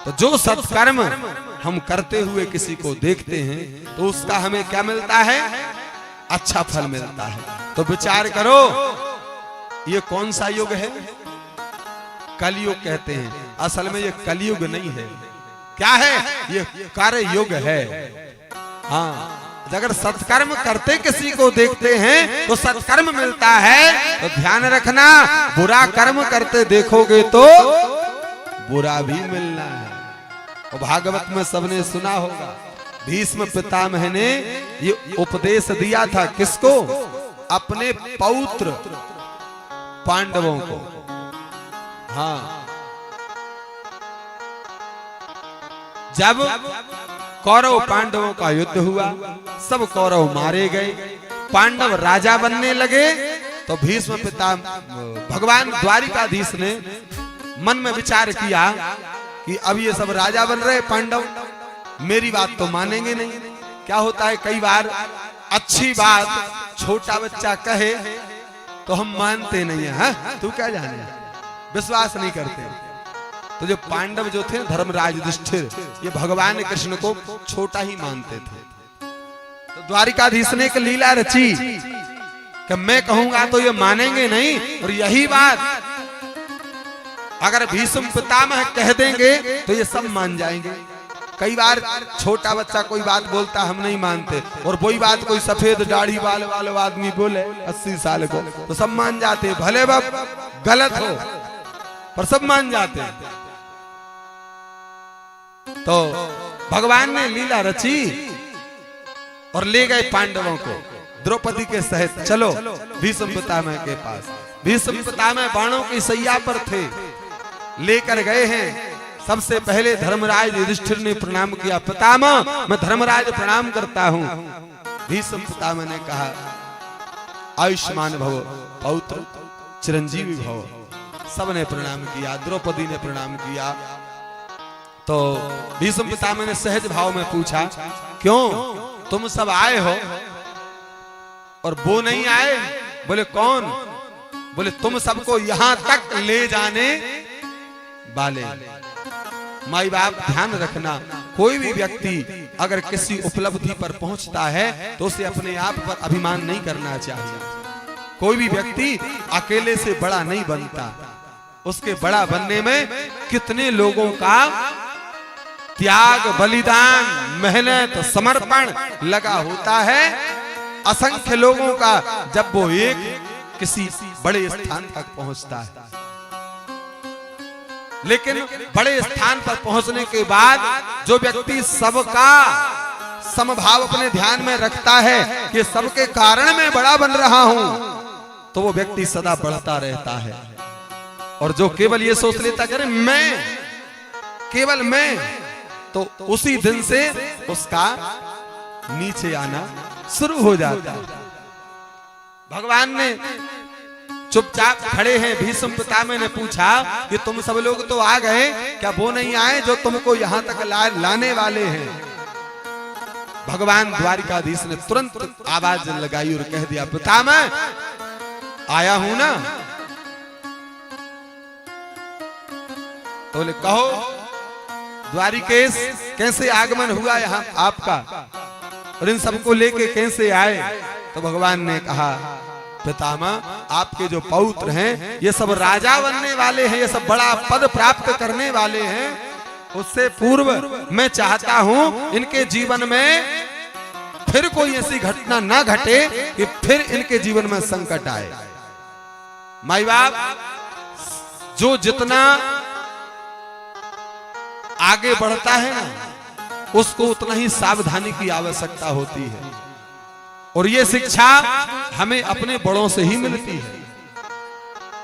तो जो सत्कर्म हम करते हुए किसी को देखते हैं तो उसका हमें क्या मिलता है? अच्छा फल मिलता है। तो विचार करो, ये कौन सा युग है? कलयुग कहते हैं। असल में ये कलयुग नहीं है, क्या है? ये कार्य युग है। हाँ, अगर सत्कर्म करते किसी को देखते हैं तो सत्कर्म मिलता है। तो ध्यान रखना, बुरा कर्म करते देखोगे तो बुरा भी मिलना है। और भागवत में सबने सुना होगा, भीष्म पितामह ने ये उपदेश दिया था किसको? अपने पौत्र पांडवों को। हाँ, जब कौरव पांडवों का युद्ध हुआ, सब कौरव मारे गए, पांडव राजा बनने लगे, तो भीष्म भगवान द्वारिकाधीश ने मन में विचार किया कि अब ये सब राजा बन रहे पांडव, मेरी बात तो मानेंगे नहीं। क्या होता है, कई बार अच्छी बात छोटा बच्चा कहे तो हम मानते नहीं है। हाँ? तू क्या जाने, विश्वास नहीं करते। तो जो पांडव जो थे, धर्मराज युधिष्ठिर, ये भगवान कृष्ण को छोटा ही मानते थे। तो द्वारिकाधीश ने एक लीला रची कि मैं कहूंगा तो ये मानेंगे नहीं, और यही बात अगर भीष्म पितामह कह देंगे तो ये सब मान जाएंगे। कई बार छोटा बच्चा कोई बात बोलता हम नहीं मानते, और वही बात कोई सफेद दाढ़ी वाले आदमी बोले 80 साल को तो सब मान जाते, भले बाप गलत हो पर सब मान जाते। तो भगवान ने लीला रची और ले गए पांडवों को द्रौपदी के सहित, चलो भीष्म पितामह के पास। भीष्म पितामह बाणों की सैया पर थे, लेकर गए हैं। सबसे पहले धर्मराज युधिष्ठिर ने प्रणाम किया, पितामह मैं धर्मराज प्रणाम करता हूं। भीष्म पितामह ने कहा, आयुष्मान भव पौत्र चिरंजीवी भव। सबने प्रणाम किया, द्रौपदी ने प्रणाम किया। तो भीष्म पितामह ने सहज भाव में पूछा, क्यों तुम सब आए हो और वो नहीं आए? बोले कौन? बोले तुम सबको यहां तक ले जाने वाले। माई बाप ध्यान रखना, कोई भी व्यक्ति अगर किसी उपलब्धि पर पहुंचता है तो उसे अपने आप पर अभिमान नहीं करना चाहिए। कोई भी व्यक्ति अकेले से बड़ा नहीं बनता, उसके बड़ा बनने में कितने लोगों का त्याग, बलिदान, मेहनत, समर्पण लगा होता है। असंख्य लोगों का जब वो एक किसी बड़े स्थान तक पहुंचता है, लेकिन बड़े स्थान पर पहुंचने के बाद जो व्यक्ति सबका समभाव अपने ध्यान में रखता है कि सबके कारण मैं बड़ा बन रहा हूं, तो वो व्यक्ति सदा बढ़ता रहता है। और जो केवल ये सोच लेता करे मैं, केवल मैं, तो उसी दिन से उसका नीचे आना शुरू हो जाता है। भगवान ने चुपचाप खड़े हैं, भीष्म पितामह ने पूछा कि तुम सब लोग तो आ गए, क्या वो नहीं आए जो तुमको यहां तक लाने वाले हैं? भगवान द्वारिकाधीश ने तुरंत आवाज लगाई और कह दिया, पितामह आया हूं ना। तो बोले कहो द्वारिकेश, कैसे आगमन हुआ यहाँ आपका, और इन सबको लेके कैसे आए? तो भगवान ने कहा, पितामह आपके जो पौत्र हैं ये सब राजा बनने वाले हैं, ये सब बड़ा पद प्राप्त करने वाले हैं। उससे पूर्व मैं चाहता हूं इनके जीवन में फिर कोई ऐसी घटना ना घटे कि फिर इनके जीवन में संकट आए। माई बाप जो जितना आगे बढ़ता है ना, उसको उतना ही सावधानी की आवश्यकता होती है, और ये शिक्षा हमें अपने बड़ों से ही मिलती है।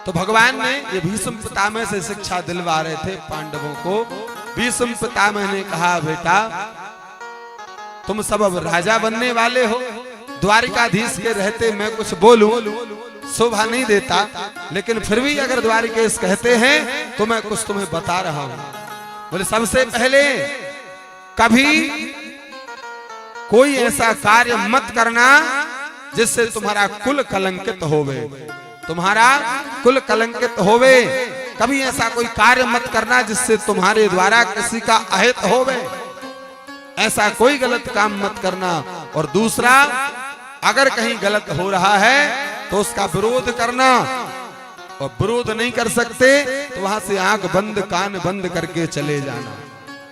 तो भगवान ने ये भीष्म पितामह से शिक्षा दिलवा रहे थे पांडवों को। भीष्म पितामह ने कहा, बेटा तुम सब अब राजा बनने वाले हो, द्वारिकाधीश के रहते मैं कुछ बोलूं शोभा नहीं देता, लेकिन फिर भी अगर द्वारिकेश कहते हैं तो मैं कुछ तुम्हें बता रहा हूं। बोले सबसे पहले कभी कोई ऐसा कार्य मत करना जिससे तुम्हारा कुल कलंकित होवे, तुम्हारा कुल कलंकित होवे। कभी ऐसा कोई कार्य मत करना जिससे तुम्हारे द्वारा किसी का अहित होवे, ऐसा कोई गलत काम मत करना। और दूसरा, अगर कहीं गलत हो रहा है तो उसका विरोध करना, और विरोध नहीं कर सकते तो वहां से आंख बंद कान बंद करके चले जाना।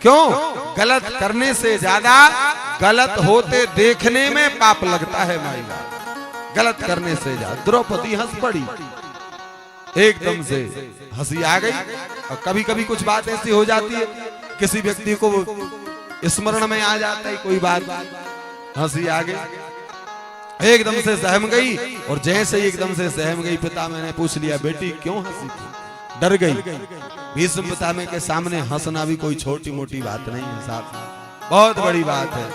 क्यों? गलत करने से ज्यादा गलत होते देखने में पाप लगता है माई। गलत करने से ज्यादा। द्रौपदी हंस पड़ी, एकदम से हंसी आ गई। और कभी कभी कुछ बात ऐसी हो जाती है, किसी व्यक्ति को स्मरण में आ जाता है कोई बात, हंसी आ गई, एकदम से सहम गई। और जैसे ही एकदम से सहम गई, पिता मैंने पूछ लिया, बेटी क्यों हंसी थी? डर गई। भीष्म पितामह के सामने हंसना भी कोई छोटी मोटी बात नहीं है साहब, बहुत बड़ी बात है।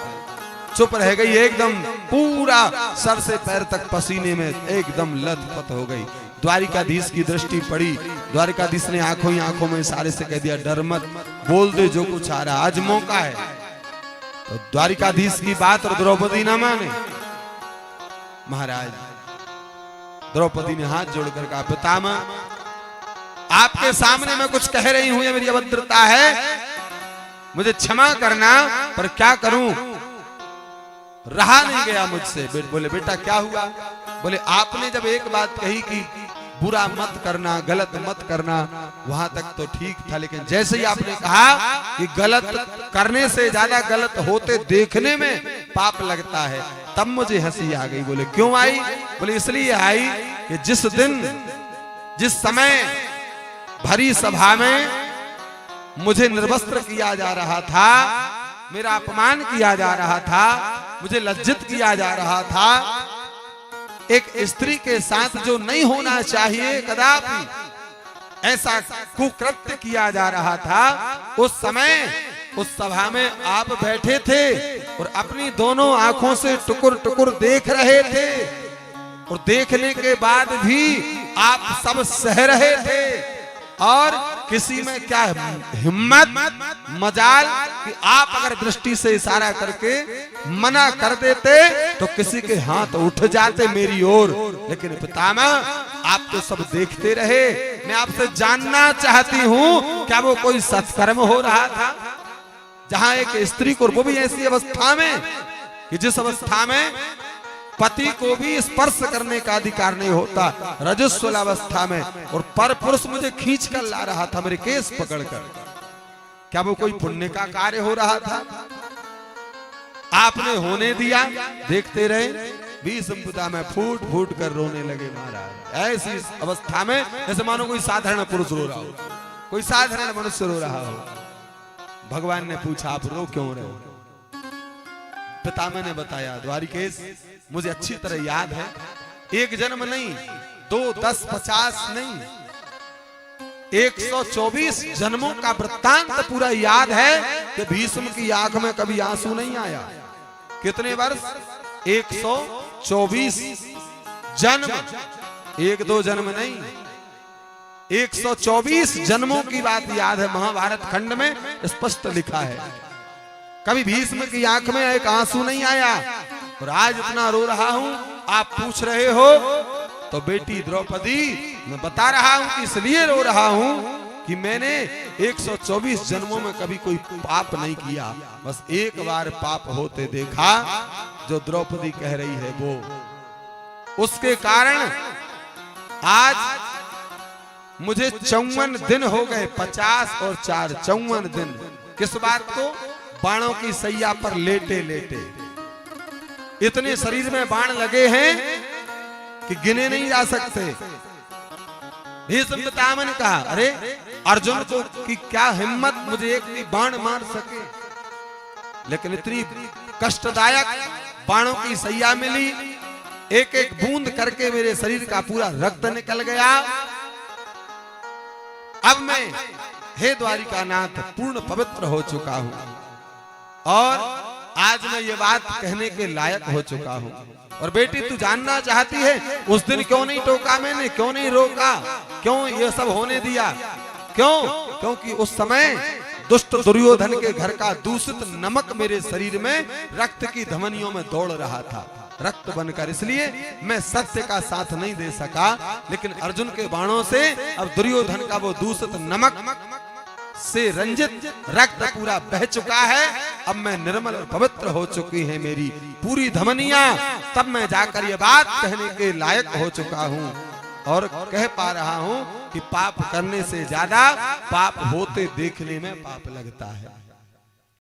चुप रह गई, एकदम पूरा सर से पैर तक पसीने में एकदम लथपथ हो गई। द्वारिकाधीश की दृष्टि पड़ी, द्वारिकाधीश ने आंखों ही आंखों में इशारे से कह दिया, डर मत, बोल दे जो कुछ आ रहा, आज मौका है। तो द्वारिकाधीश की बात और द्रौपदी ना माने। महाराज द्रौपदी ने हाथ जोड़कर कहा, पितामह आपके सामने मैं कुछ कह रही हूं, ये मेरी अभद्रता है, मुझे क्षमा करना, पर क्या करूं, रहा नहीं गया मुझसे। बोले बेटा क्या हुआ? बोले आपने जब एक बात कही कि बुरा मत करना, गलत मत करना, वहां तक तो ठीक था, लेकिन जैसे ही आपने कहा कि गलत करने से ज्यादा गलत होते देखने में पाप लगता है, तब मुझे हंसी आ गई। बोले क्यों आई? बोले इसलिए आई कि जिस दिन जिस समय भरी सभा में मुझे निर्वस्त्र किया जा रहा था, मेरा अपमान किया जा रहा था, मुझे लज्जित किया जा रहा था, एक स्त्री के साथ जो नहीं होना चाहिए कदापि, ऐसा कुकृत्य किया जा रहा था, उस समय उस सभा में आप बैठे थे और अपनी दोनों आंखों से टुकुर टुकुर देख रहे थे, और देखने के बाद भी आप सब सह रहे थे। और किसी में क्या हिम्मत मजाल कि आप अगर दृष्टि से इशारा करके मना कर देते तो किसी के हाथ उठ जाते मेरी ओर। लेकिन पितामह आप तो सब देखते रहे, मैं आपसे जानना चाहती हूँ क्या वो कोई सत्कर्म हो रहा था जहां एक स्त्री को, वो भी ऐसी अवस्था में कि जिस अवस्था में पति को भी स्पर्श करने का अधिकार नहीं होता, रजस्वल अवस्था में, और पर पुरुष मुझे खींच कर ला रहा था मेरे केस पकड़कर, क्या वो कोई पुण्य का कार्य हो रहा था? आपने होने दिया, देखते रहे। भीष्म पितामह फूट फूट कर रोने लगे महाराज, ऐसी अवस्था में जैसे मानो कोई साधारण पुरुष रो रहा हो, कोई साधारण मनुष्य रो रहा हो। भगवान ने पूछा आप रो क्यों रहे हो? पितामह ने बताया, द्वारिकेश मुझे अच्छी तरह याद है, एक जन्म नहीं, 2, 10, 50 नहीं, 124 जन्मों का वृत्तांत पूरा याद है कि भीष्म की आंख में कभी आंसू नहीं आया। कितने वर्ष? 124 जन्म, 1-2 जन्म नहीं, 124 जन्मों की बात याद है। महाभारत खंड में स्पष्ट लिखा है, कभी भीष्म की आंख में एक आंसू नहीं आया। और आज इतना रो रहा हूं, आप पूछ रहे हो, तो बेटी द्रौपदी मैं बता रहा हूं कि इसलिए रो रहा हूं कि मैंने 124 जन्मों में कभी कोई पाप नहीं किया, बस एक बार पाप होते देखा, जो द्रौपदी कह रही है वो। उसके कारण आज मुझे 54 दिन हो गए, 50 और 4 54 दिन। किस बात को? बाणों की सैया पर लेटे लेटे। इतने शरीर में बाण लगे हैं कि गिने नहीं जा सकते। भीष्म पितामह ने कहा, अरे अर्जुन को की क्या हिम्मत मुझे एक भी बाण मार सके, लेकिन इतनी कष्टदायक बाणों की सैया मिली, एक एक बूंद करके मेरे शरीर का पूरा रक्त निकल गया। अब मैं हे द्वारिकानाथ पूर्ण पवित्र हो चुका हूं और आज मैं ये बात कहने के लायक हो चुका हूं। और बेटी तू जानना चाहती है उस दिन क्यों नहीं टोका मैंने, क्यों नहीं रोका, क्यों ये सब होने दिया? क्यों? क्योंकि उस समय दुष्ट दुर्योधन के घर का दूषित नमक मेरे शरीर में रक्त की धमनियों में दौड़ रहा था। रक्त बनकर। इसलिए मैं सत्य का साथ नहीं दे सका, लेकिन अर्जुन के बाणों से अब दुर्योधन का वो दूषित नमक से रंजित रक्त पूरा बह चुका है। अब मैं निर्मल और पवित्र हो चुकी है मेरी पूरी धमनियां। तब मैं जाकर ये बात कहने के लायक हो चुका हूं और कह पा रहा हूं कि पाप करने से ज्यादा पाप होते देखने में पाप लगता है।